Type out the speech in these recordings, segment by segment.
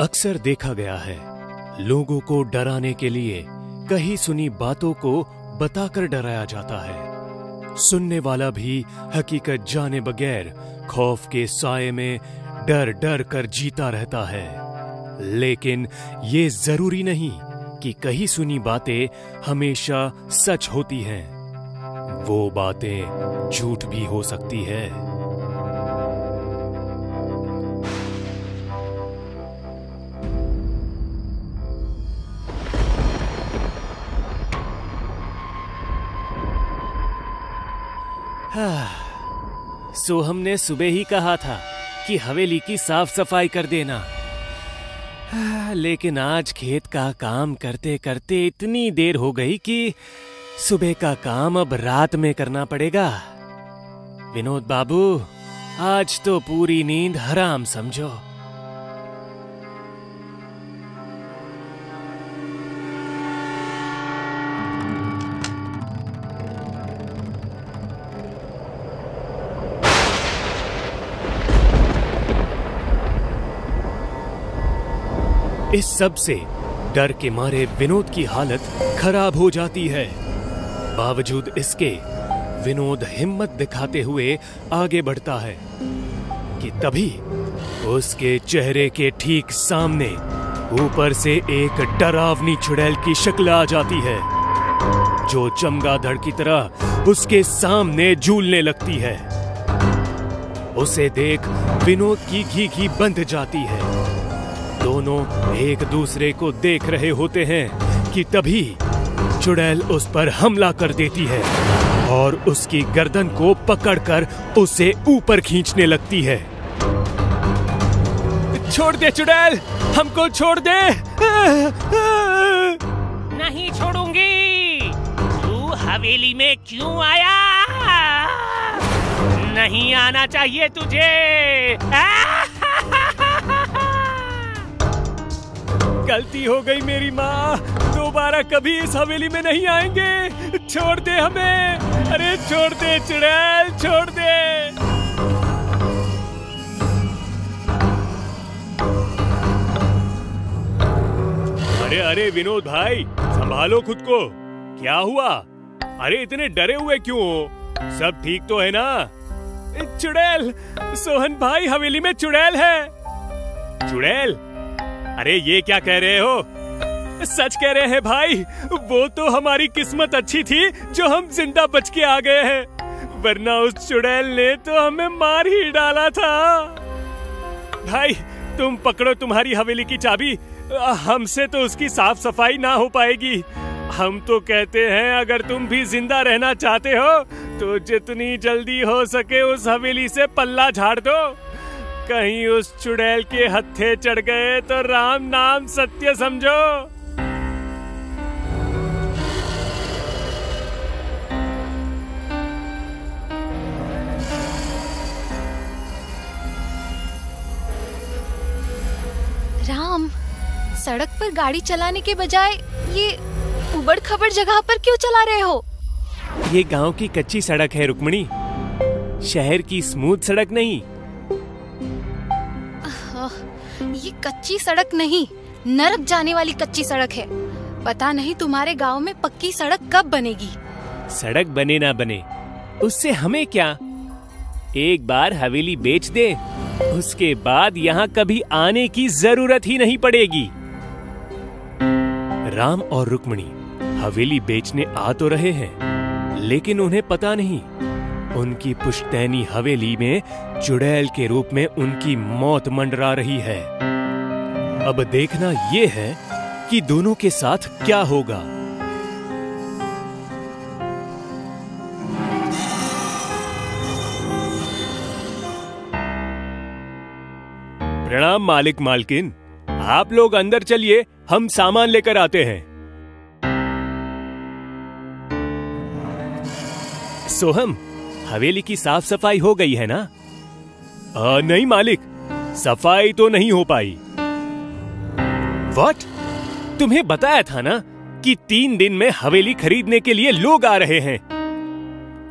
अक्सर देखा गया है, लोगों को डराने के लिए कही सुनी बातों को बताकर डराया जाता है। सुनने वाला भी हकीकत जाने बगैर खौफ के साए में डर डर कर जीता रहता है। लेकिन ये जरूरी नहीं कि कही सुनी बातें हमेशा सच होती हैं। वो बातें झूठ भी हो सकती है। सोहम ने सुबह ही कहा था कि हवेली की साफ सफाई कर देना, लेकिन आज खेत का काम करते करते इतनी देर हो गई कि सुबह का काम अब रात में करना पड़ेगा। विनोद बाबू, आज तो पूरी नींद हराम समझो। इस सब से डर के मारे विनोद की हालत खराब हो जाती है। बावजूद इसके विनोद हिम्मत दिखाते हुए आगे बढ़ता है कि तभी उसके चेहरे के ठीक सामने ऊपर से एक डरावनी चुड़ैल की शक्ल आ जाती है, जो चमगादड़ की तरह उसके सामने झूलने लगती है। उसे देख विनोद की घी बंध जाती है। दोनों एक दूसरे को देख रहे होते हैं कि तभी चुड़ैल उस पर हमला कर देती है और उसकी गर्दन को पकड़कर उसे ऊपर खींचने लगती है। छोड़ दे चुड़ैल, हमको छोड़ दे। नहीं छोड़ूंगी। तू हवेली में क्यों आया? नहीं आना चाहिए तुझे। गलती हो गई मेरी माँ, दोबारा कभी इस हवेली में नहीं आएंगे। छोड़ दे हमें। अरे छोड़ दे चुड़ैल, छोड़ दे। अरे अरे विनोद भाई, संभालो खुद को। क्या हुआ? अरे इतने डरे हुए क्यों हो? सब ठीक तो है ना? चुड़ैल, सोहन भाई, हवेली में चुड़ैल है। चुड़ैल? अरे ये क्या कह रहे हो? सच कह रहे हैं भाई, वो तो हमारी किस्मत अच्छी थी जो हम जिंदा बच के आ गए हैं, वरना उस चुड़ैल ने तो हमें मार ही डाला था। भाई तुम पकड़ो तुम्हारी हवेली की चाबी, हमसे तो उसकी साफ सफाई ना हो पाएगी। हम तो कहते हैं अगर तुम भी जिंदा रहना चाहते हो तो जितनी जल्दी हो सके उस हवेली से पल्ला झाड़ दो। कहीं उस चुड़ैल के हत्थे चढ़ गए तो राम नाम सत्य समझो। राम, सड़क पर गाड़ी चलाने के बजाय ये उबड़ खबड़ जगह पर क्यों चला रहे हो? ये गांव की कच्ची सड़क है रुक्मणी, शहर की स्मूथ सड़क नहीं। ये कच्ची सड़क नहीं, नरक जाने वाली कच्ची सड़क है। पता नहीं तुम्हारे गांव में पक्की सड़क कब बनेगी। सड़क बने ना बने उससे हमें क्या? एक बार हवेली बेच दे, उसके बाद यहाँ कभी आने की जरूरत ही नहीं पड़ेगी। राम और रुक्मणी हवेली बेचने आ तो रहे हैं, लेकिन उन्हें पता नहीं उनकी पुश्तैनी हवेली में चुड़ैल के रूप में उनकी मौत मंडरा रही है। अब देखना ये है कि दोनों के साथ क्या होगा। प्रणाम मालिक मालकिन, आप लोग अंदर चलिए, हम सामान लेकर आते हैं। सोहम, हवेली की साफ सफाई हो गई है ना? नहीं मालिक, सफाई तो नहीं हो पाई। व्हाट? तुम्हें बताया था ना कि 3 दिन में हवेली खरीदने के लिए लोग आ रहे हैं।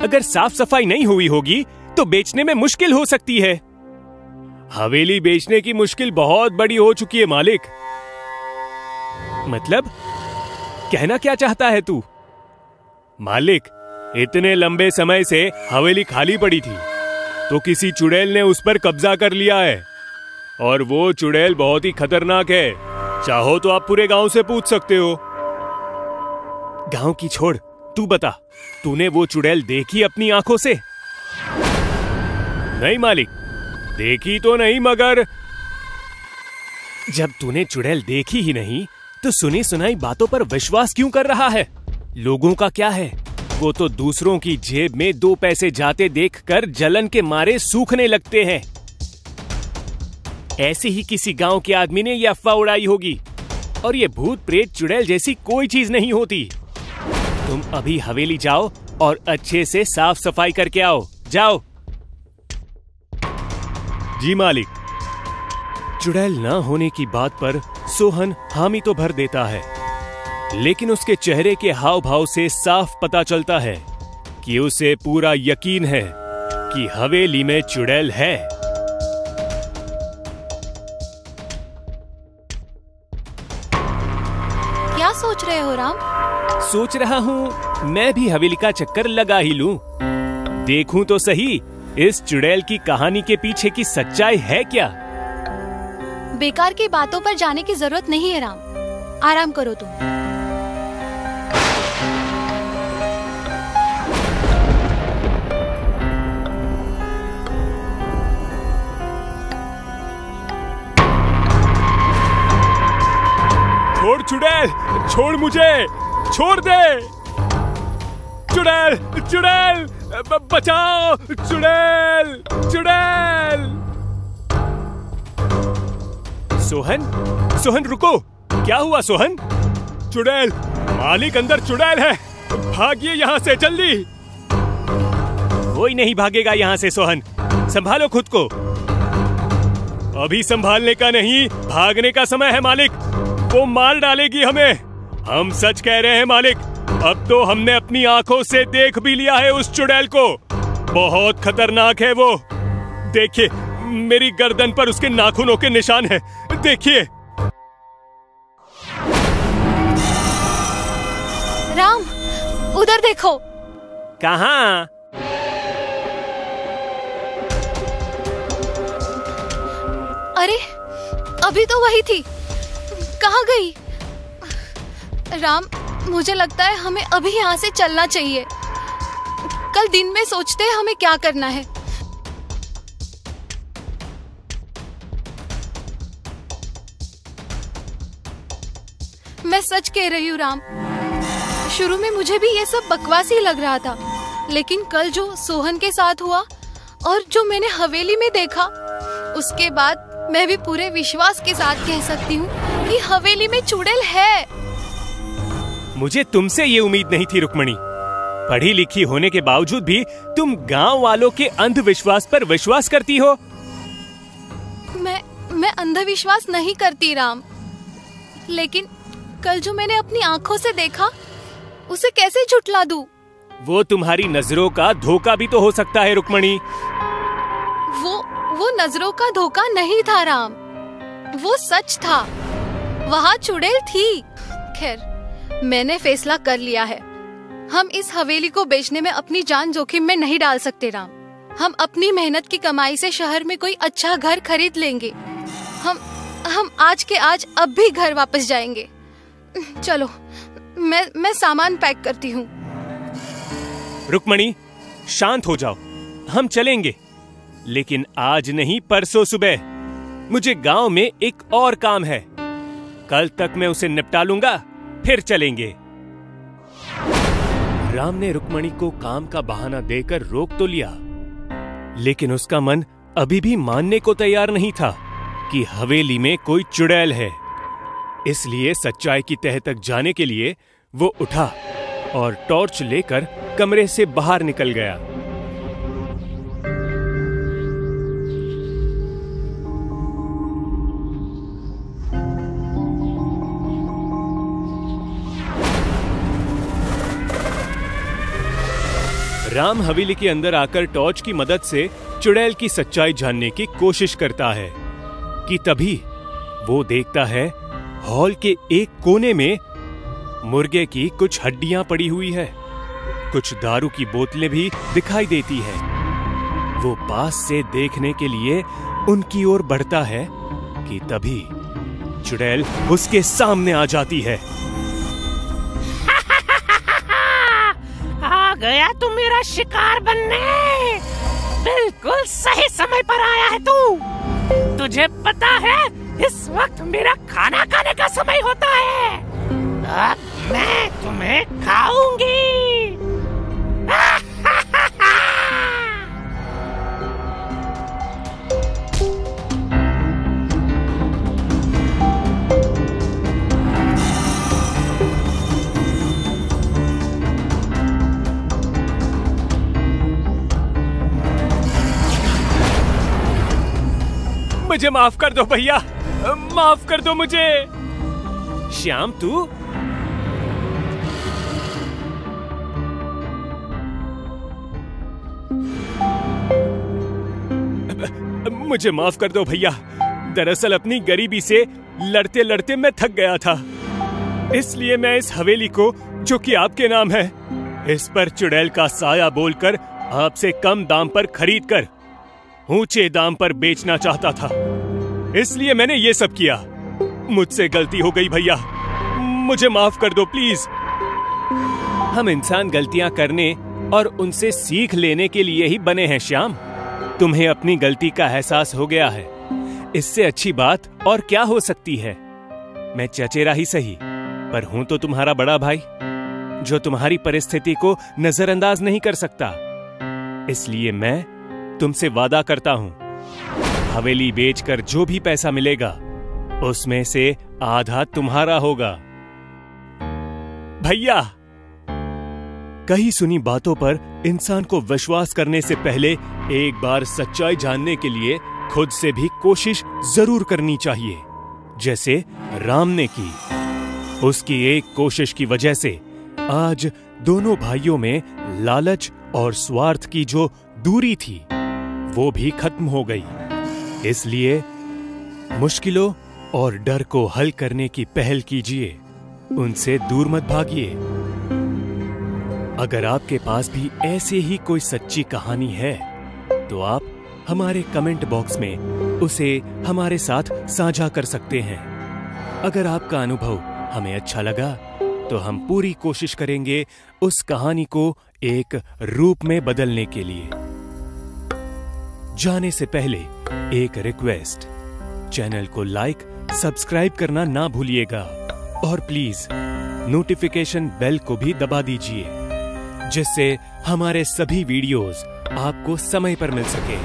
अगर साफ सफाई नहीं हुई होगी तो बेचने में मुश्किल हो सकती है। हवेली बेचने की मुश्किल बहुत बड़ी हो चुकी है मालिक। मतलब कहना क्या चाहता है तू? मालिक, इतने लंबे समय से हवेली खाली पड़ी थी तो किसी चुड़ैल ने उस पर कब्जा कर लिया है, और वो चुड़ैल बहुत ही खतरनाक है। चाहो तो आप पूरे गांव से पूछ सकते हो। गांव की छोड़, तू बता, तूने वो चुड़ैल देखी अपनी आंखों से? नहीं मालिक, देखी तो नहीं, मगर जब तूने चुड़ैल देखी ही नहीं तो सुनी सुनाई बातों पर विश्वास क्यों कर रहा है? लोगों का क्या है, वो तो दूसरों की जेब में 2 पैसे जाते देखकर जलन के मारे सूखने लगते हैं। ऐसे ही किसी गांव के आदमी ने यह अफवाह उड़ाई होगी, और ये भूत प्रेत चुड़ैल जैसी कोई चीज नहीं होती। तुम अभी हवेली जाओ और अच्छे से साफ सफाई करके आओ। जाओ। जी मालिक। चुड़ैल ना होने की बात पर सोहन हामी तो भर देता है, लेकिन उसके चेहरे के हाव भाव से साफ पता चलता है कि उसे पूरा यकीन है कि हवेली में चुड़ैल है। क्या सोच रहे हो राम? सोच रहा हूँ मैं भी हवेली का चक्कर लगा ही लूं, देखूं तो सही इस चुड़ैल की कहानी के पीछे की सच्चाई है क्या। बेकार की बातों पर जाने की जरूरत नहीं है राम, आराम करो तुम। छोड़ चुड़ैल, छोड़ मुझे, छोड़ दे। चुड़ैल, चुड़ैल, बचाओ, चुड़ैल, चुड़ैल। सोहन, सोहन रुको, क्या हुआ सोहन? चुड़ैल, मालिक अंदर चुड़ैल है, भागिए यहाँ से जल्दी। कोई नहीं भागेगा यहाँ से सोहन, संभालो खुद को। अभी संभालने का नहीं, भागने का समय है मालिक, वो मार डालेगी हमें। हम सच कह रहे हैं मालिक, अब तो हमने अपनी आंखों से देख भी लिया है उस चुड़ैल को, बहुत खतरनाक है वो। देखिए मेरी गर्दन पर उसके नाखूनों के निशान हैं, देखिए। राम, उधर देखो। कहाँ? अरे अभी तो वही थी, कहाँ गई? राम, मुझे लगता है हमें अभी यहाँ से चलना चाहिए। कल दिन में सोचते हैं हमें क्या करना है। मैं सच कह रही हूँ राम, शुरू में मुझे भी ये सब बकवास ही लग रहा था, लेकिन कल जो सोहन के साथ हुआ और जो मैंने हवेली में देखा, उसके बाद मैं भी पूरे विश्वास के साथ कह सकती हूँ कि हवेली में चुड़ैल है। मुझे तुमसे ये उम्मीद नहीं थी रुक्मणी। पढ़ी लिखी होने के बावजूद भी तुम गांव वालों के अंधविश्वास पर विश्वास करती हो। मैं अंधविश्वास नहीं करती राम, लेकिन कल जो मैंने अपनी आंखों से देखा उसे कैसे झुठला दूं? वो तुम्हारी नजरों का धोखा भी तो हो सकता है रुक्मणी। वो नजरों का धोखा नहीं था राम, वो सच था, वहाँ चुड़ैल थी। खैर, मैंने फैसला कर लिया है, हम इस हवेली को बेचने में अपनी जान जोखिम में नहीं डाल सकते राम। हम अपनी मेहनत की कमाई से शहर में कोई अच्छा घर खरीद लेंगे। हम आज के आज अब भी घर वापस जाएंगे। चलो, मैं सामान पैक करती हूँ। रुक्मणी, शांत हो जाओ, हम चलेंगे, लेकिन आज नहीं परसों सुबह। मुझे गांव में एक और काम है, कल तक मैं उसे निपटा लूंगा, फिर चलेंगे। राम ने रुक्मणी को काम का बहाना देकर रोक तो लिया, लेकिन उसका मन अभी भी मानने को तैयार नहीं था कि हवेली में कोई चुड़ैल है। इसलिए सच्चाई की तह तक जाने के लिए वो उठा और टॉर्च लेकर कमरे से बाहर निकल गया। राम हवेली के अंदर आकर टॉर्च की मदद से चुड़ैल की सच्चाई जानने की कोशिश करता है कि तभी वो देखता है हॉल के एक कोने में मुर्गे की कुछ हड्डियां पड़ी हुई है। कुछ दारू की बोतलें भी दिखाई देती है। वो पास से देखने के लिए उनकी ओर बढ़ता है कि तभी चुड़ैल उसके सामने आ जाती है। आ गया तू मेरा शिकार बनने। बिल्कुल सही समय पर आया है तू। तुझे पता है इस वक्त मेरा खाना खाने का समय होता है। अब मैं तुम्हें खाऊंगी। मुझे माफ कर दो भैया, माफ कर दो मुझे। श्याम तू मुझे माफ कर दो भैया। दरअसल अपनी गरीबी से लड़ते लड़ते मैं थक गया था, इसलिए मैं इस हवेली को, जो कि आपके नाम है, इस पर चुड़ैल का साया बोलकर आपसे कम दाम पर खरीद कर ऊंचे दाम पर बेचना चाहता था। इसलिए मैंने ये सब किया। मुझसे गलती हो गई भैया, मुझे माफ कर दो प्लीज। हम इंसान गलतियां करने और उनसे सीख लेने के लिए ही बने हैं श्याम। तुम्हें अपनी गलती का एहसास हो गया है, इससे अच्छी बात और क्या हो सकती है। मैं चचेरा ही सही, पर हूं तो तुम्हारा बड़ा भाई, जो तुम्हारी परिस्थिति को नजरअंदाज नहीं कर सकता। इसलिए मैं तुमसे वादा करता हूं, हवेली बेचकर जो भी पैसा मिलेगा उसमें से आधा तुम्हारा होगा। भैया, कही सुनी बातों पर इंसान को विश्वास करने से पहले एक बार सच्चाई जानने के लिए खुद से भी कोशिश जरूर करनी चाहिए, जैसे राम ने की। उसकी एक कोशिश की वजह से आज दोनों भाइयों में लालच और स्वार्थ की जो दूरी थी वो भी खत्म हो गई। इसलिए मुश्किलों और डर को हल करने की पहल कीजिए, उनसे दूर मत भागिए। अगर आपके पास भी ऐसे ही कोई सच्ची कहानी है तो आप हमारे कमेंट बॉक्स में उसे हमारे साथ साझा कर सकते हैं। अगर आपका अनुभव हमें अच्छा लगा तो हम पूरी कोशिश करेंगे उस कहानी को एक रूप में बदलने के लिए। जाने से पहले एक रिक्वेस्ट, चैनल को लाइक, सब्सक्राइब करना ना भूलिएगा और प्लीज नोटिफिकेशन बेल को भी दबा दीजिए, जिससे हमारे सभी वीडियोस आपको समय पर मिल सके।